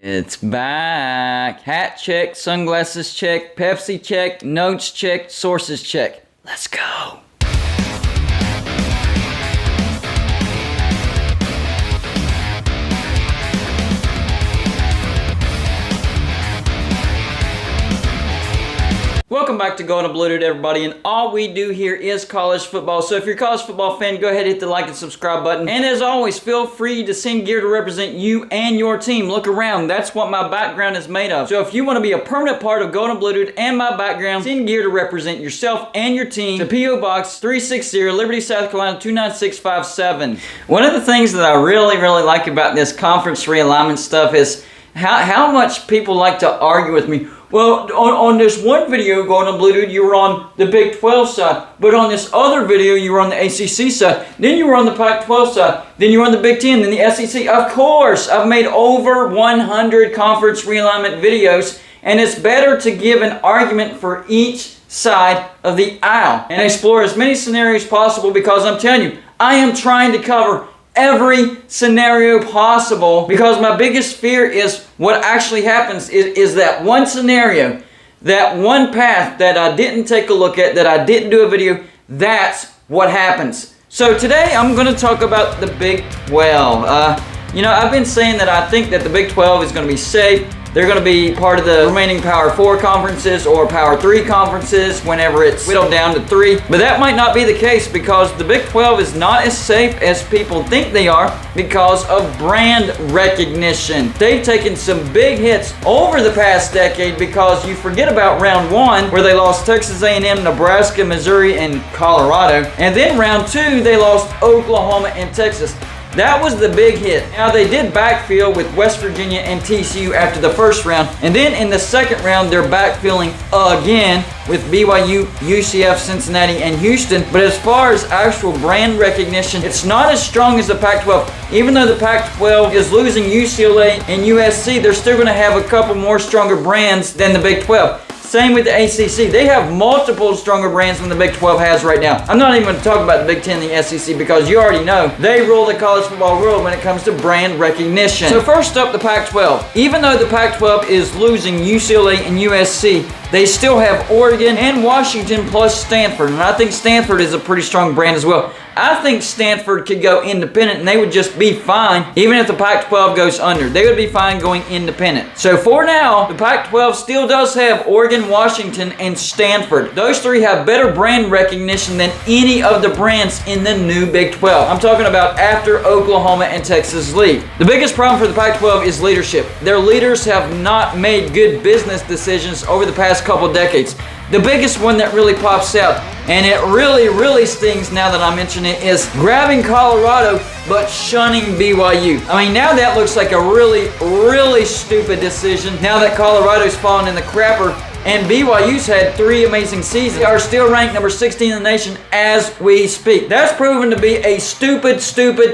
It's back. Hat check, sunglasses check, Pepsi check, notes check, sources check. Let's go. Welcome back to Golden Blue Dude, everybody, and all we do here is college football. So if you're a college football fan, go ahead and hit the like and subscribe button. And as always, feel free to send gear to represent you and your team. Look around. That's what my background is made of. So if you want to be a permanent part of Golden Blue Dude and my background, send gear to represent yourself and your team to P.O. Box 360, Liberty, South Carolina 29657. One of the things that I really like about this conference realignment stuff is how much people like to argue with me. Well, on this one video, Golden Blue Dude, you were on the Big 12 side. But on this other video, you were on the ACC side. Then you were on the PAC 12 side. Then you were on the Big 10, then the SEC. Of course, I've made over 100 conference realignment videos. And it's better to give an argument for each side of the aisle. And explore as many scenarios possible because I'm telling you, I am trying to cover every scenario possible because my biggest fear is what actually happens is that one scenario, that one path that I didn't take a look at, that I didn't do a video, that's what happens. So today I'm going to talk about the Big 12. I've been saying that I think that the Big 12 is going to be safe. They're going to be part of the remaining Power 4 conferences or Power 3 conferences whenever it's whittled down to 3. But that might not be the case because the Big 12 is not as safe as people think they are because of brand recognition. They've taken some big hits over the past decade because you forget about round 1 where they lost Texas A&M, Nebraska, Missouri, and Colorado. And then round 2 they lost Oklahoma and Texas. That was the big hit. Now, they did backfill with West Virginia and TCU after the first round. And then in the second round, they're backfilling again with BYU, UCF, Cincinnati, and Houston. But as far as actual brand recognition, it's not as strong as the Pac-12. Even though the Pac-12 is losing UCLA and USC, they're still going to have a couple more stronger brands than the Big 12. Same with the ACC. They have multiple stronger brands than the Big 12 has right now. I'm not even going to talk about the Big 10 and the SEC because you already know they rule the college football world when it comes to brand recognition. So first up, the Pac-12. Even though the Pac-12 is losing UCLA and USC, they still have Oregon and Washington plus Stanford. And I think Stanford is a pretty strong brand as well. I think Stanford could go independent and they would just be fine even if the Pac-12 goes under. They would be fine going independent. So for now, the Pac-12 still does have Oregon, Washington, and Stanford. Those three have better brand recognition than any of the brands in the new Big 12. I'm talking about after Oklahoma and Texas leave. The biggest problem for the Pac-12 is leadership. Their leaders have not made good business decisions over the past couple decades. The biggest one that really pops out, and it really stings now that I mention it, is grabbing Colorado but shunning BYU. I mean, now that looks like a really stupid decision now that Colorado's fallen in the crapper and BYU's had 3 amazing seasons. They are still ranked number 16 in the nation as we speak. That's proven to be a stupid,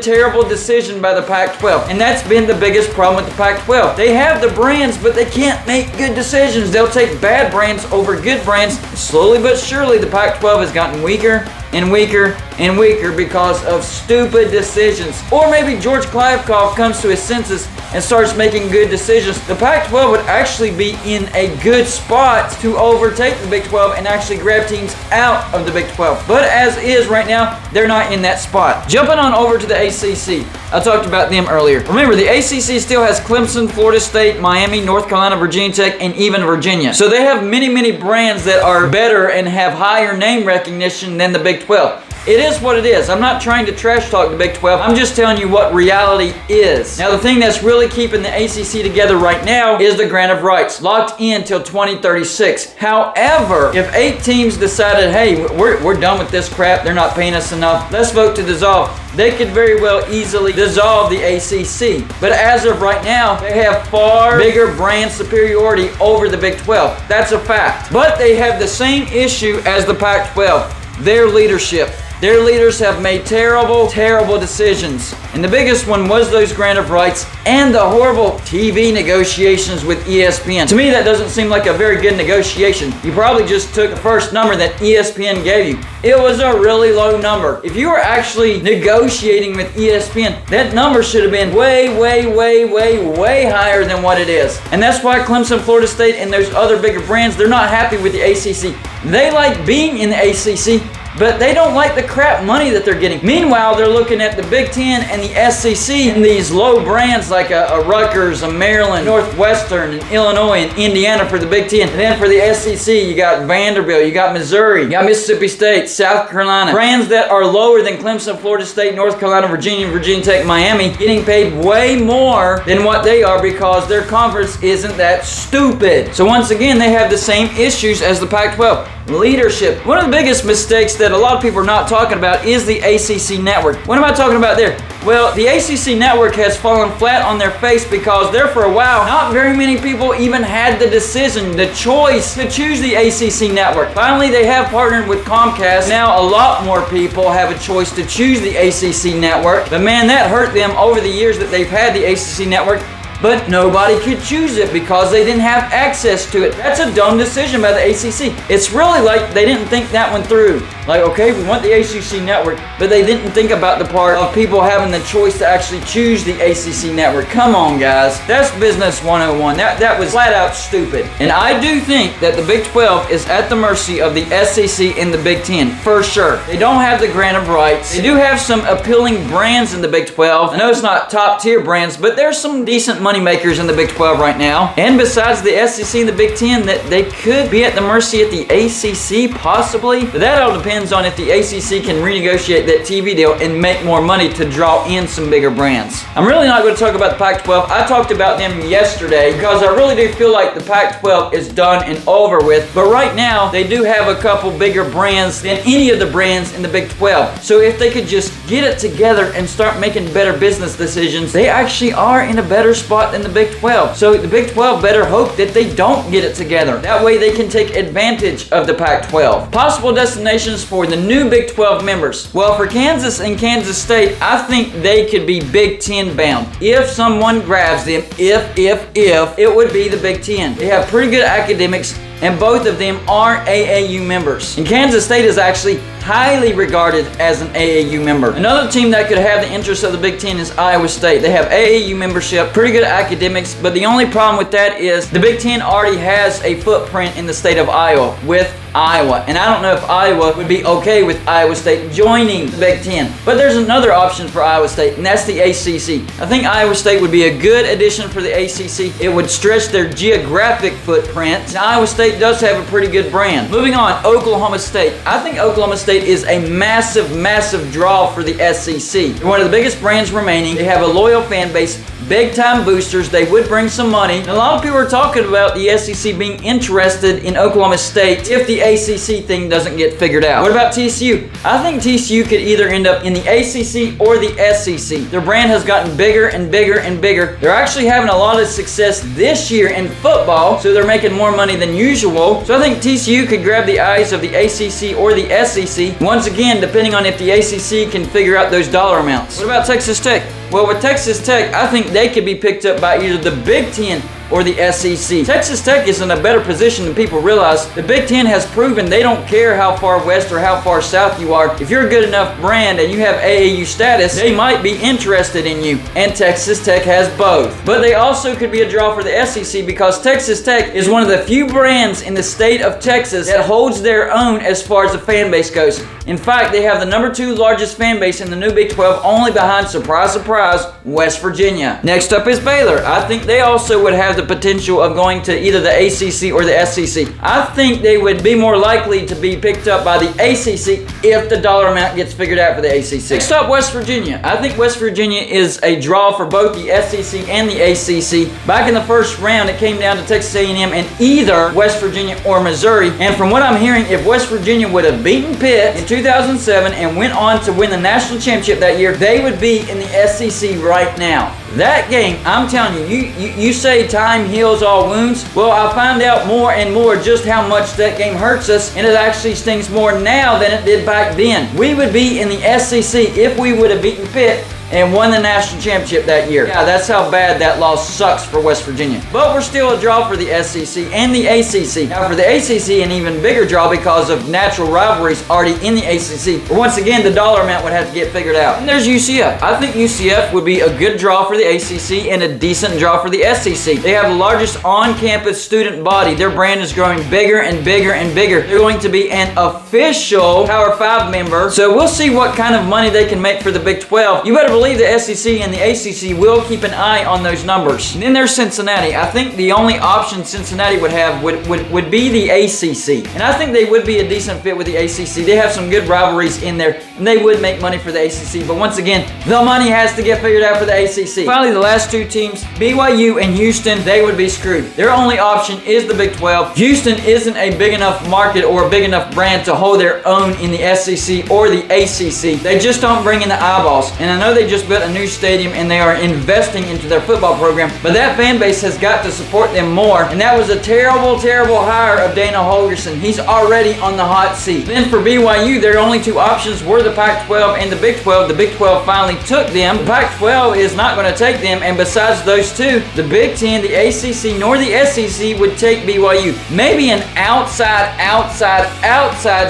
terrible decision by the Pac-12. And that's been the biggest problem with the Pac-12. They have the brands, but they can't make good decisions. They'll take bad brands over good brands. Slowly but surely, the Pac-12 has gotten weaker and weaker because of stupid decisions. Or maybe George Kliavkoff comes to his senses and starts making good decisions. The Pac-12 would actually be in a good spot to overtake the Big 12 and actually grab teams out of the Big 12. But as is right now, they're not in that spot. Jumping on over to the ACC. I talked about them earlier. Remember, the ACC still has Clemson, Florida State, Miami, North Carolina, Virginia Tech, and even Virginia. So they have many brands that are better and have higher name recognition than the Big 12. It is what it is. I'm not trying to trash talk the Big 12. I'm just telling you what reality is. Now, the thing that's really keeping the ACC together right now is the grant of rights, locked in till 2036. However, if 8 teams decided, hey, we're done with this crap, they're not paying us enough, let's vote to dissolve, they could very well easily dissolve the ACC. But as of right now, they have far bigger brand superiority over the Big 12. That's a fact. But they have the same issue as the Pac-12. Their leadership. Their leaders have made terrible, terrible decisions. And the biggest one was those grant of rights and the horrible TV negotiations with ESPN. To me, that doesn't seem like a very good negotiation. You probably just took the first number that ESPN gave you. It was a really low number. If you were actually negotiating with ESPN, that number should have been way, way, way, way, way higher than what it is. And that's why Clemson, Florida State, and those other bigger brands, they're not happy with the ACC. They like being in the ACC, but they don't like the crap money that they're getting. Meanwhile, they're looking at the Big Ten and the SEC and these low brands like a Rutgers, a Maryland, Northwestern, and Illinois, and Indiana for the Big Ten. And then for the SEC, you got Vanderbilt, you got Missouri, you got Mississippi State, South Carolina. Brands that are lower than Clemson, Florida State, North Carolina, Virginia, Virginia Tech, Miami, getting paid way more than what they are because their conference isn't that stupid. So once again, they have the same issues as the Pac-12. Leadership. One of the biggest mistakes that a lot of people are not talking about is the ACC network. What am I talking about there? Well, the ACC network has fallen flat on their face because there for a while, not very many people even had the decision, the choice to choose the ACC network. Finally, they have partnered with Comcast. Now, a lot more people have a choice to choose the ACC network. But man, that hurt them over the years that they've had the ACC network. But nobody could choose it because they didn't have access to it. That's a dumb decision by the ACC. It's really like they didn't think that one through. Like, okay, we want the ACC network, but they didn't think about the part of people having the choice to actually choose the ACC network. Come on, guys. That's business 101. That was flat out stupid. And I do think that the Big 12 is at the mercy of the SEC and the Big 10, for sure. They don't have the grant of rights. They do have some appealing brands in the Big 12. I know it's not top tier brands, but there's some decent money makers in the Big 12 right now. And besides the SEC and the Big 10, that they could be at the mercy of the ACC, possibly. But that all depends on if the ACC can renegotiate that TV deal and make more money to draw in some bigger brands. I'm really not going to talk about the Pac-12. I talked about them yesterday because I really do feel like the Pac-12 is done and over with. But right now, they do have a couple bigger brands than any of the brands in the Big 12. So if they could just get it together and start making better business decisions, they actually are in a better spot than the Big 12. So the Big 12 better hope that they don't get it together. That way they can take advantage of the Pac-12. Possible destinations for the new Big 12 members. Well, for Kansas and Kansas State, I think they could be Big 10 bound. If someone grabs them, if, it would be the Big 10. They have pretty good academics, and both of them are AAU members. And Kansas State is actually highly regarded as an AAU member. Another team that could have the interest of the Big Ten is Iowa State. They have AAU membership, pretty good academics, but the only problem with that is the Big Ten already has a footprint in the state of Iowa with Iowa. And I don't know if Iowa would be okay with Iowa State joining the Big Ten. But there's another option for Iowa State, and that's the ACC. I think Iowa State would be a good addition for the ACC. It would stretch their geographic footprint. And Iowa State does have a pretty good brand. Moving on, Oklahoma State. I think Oklahoma State is a massive, massive draw for the SEC. They're one of the biggest brands remaining. They have a loyal fan base, big time boosters. They would bring some money. And a lot of people are talking about the SEC being interested in Oklahoma State if the ACC thing doesn't get figured out. What about TCU? I think TCU could either end up in the ACC or the SEC. Their brand has gotten bigger and bigger and bigger. They're actually having a lot of success this year in football, so they're making more money than usual. So I think TCU could grab the eyes of the ACC or the SEC. Once again, depending on if the ACC can figure out those dollar amounts. What about Texas Tech? Well, with Texas Tech, I think they could be picked up by either the Big Ten or the SEC. Texas Tech is in a better position than people realize. The Big Ten has proven they don't care how far west or how far south you are. If you're a good enough brand and you have AAU status, they might be interested in you. And Texas Tech has both. But they also could be a draw for the SEC because Texas Tech is one of the few brands in the state of Texas that holds their own as far as the fan base goes. In fact, they have the number 2 largest fan base in the new Big 12, only behind, surprise, surprise, West Virginia. Next up is Baylor. I think they also would have the potential of going to either the ACC or the SEC. I think they would be more likely to be picked up by the ACC if the dollar amount gets figured out for the ACC. Next up, West Virginia. I think West Virginia is a draw for both the SEC and the ACC. Back in the first round, it came down to Texas A&M and either West Virginia or Missouri. And from what I'm hearing, if West Virginia would have beaten Pitt in 2007 and went on to win the national championship that year, they would be in the SEC right now. That game, I'm telling you, you say time heals all wounds. Well, I find out more and more just how much that game hurts us, and it actually stings more now than it did back then. We would be in the SEC if we would have beaten Pitt and won the national championship that year. Yeah, that's how bad that loss sucks for West Virginia. But we're still a draw for the SEC and the ACC. Now for the ACC, an even bigger draw because of natural rivalries already in the ACC. But once again, the dollar amount would have to get figured out. And there's UCF. I think UCF would be a good draw for the ACC and a decent draw for the SEC. They have the largest on-campus student body. Their brand is growing bigger and bigger and bigger. They're going to be an official Power 5 member. So we'll see what kind of money they can make for the Big 12. You better believe the SEC and the ACC will keep an eye on those numbers. And then there's Cincinnati. I think the only option Cincinnati would have would be the ACC. And I think they would be a decent fit with the ACC. They have some good rivalries in there, and they would make money for the ACC. But once again, the money has to get figured out for the ACC. Finally, the last two teams, BYU and Houston, they would be screwed. Their only option is the Big 12. Houston isn't a big enough market or a big enough brand to hold their own in the SEC or the ACC. They just don't bring in the eyeballs. And I know they just built a new stadium and they are investing into their football program, but that fan base has got to support them more, and that was a terrible, terrible hire of Dana Holgorsen. He's already on the hot seat. Then for BYU, their only two options were the Pac-12 and the Big 12. The Big 12 finally took them. The Pac-12 is not going to take them, and besides those two, the Big 10, the ACC, nor the SEC would take BYU. Maybe an outside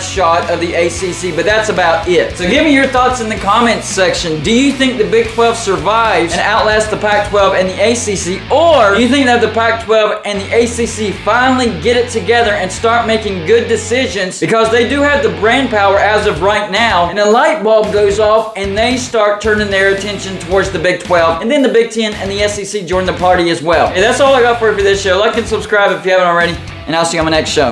shot of the ACC, but that's about it. So give me your thoughts in the comments section. Do you think the Big 12 survives and outlasts the Pac-12 and the ACC, or do you think that the Pac-12 and the ACC finally get it together and start making good decisions, because they do have the brand power as of right now, and a light bulb goes off and they start turning their attention towards the Big 12, and then the Big 10 and the SEC join the party as well. Hey, that's all I got for you for this show. Like and subscribe if you haven't already, and I'll see you on my next show.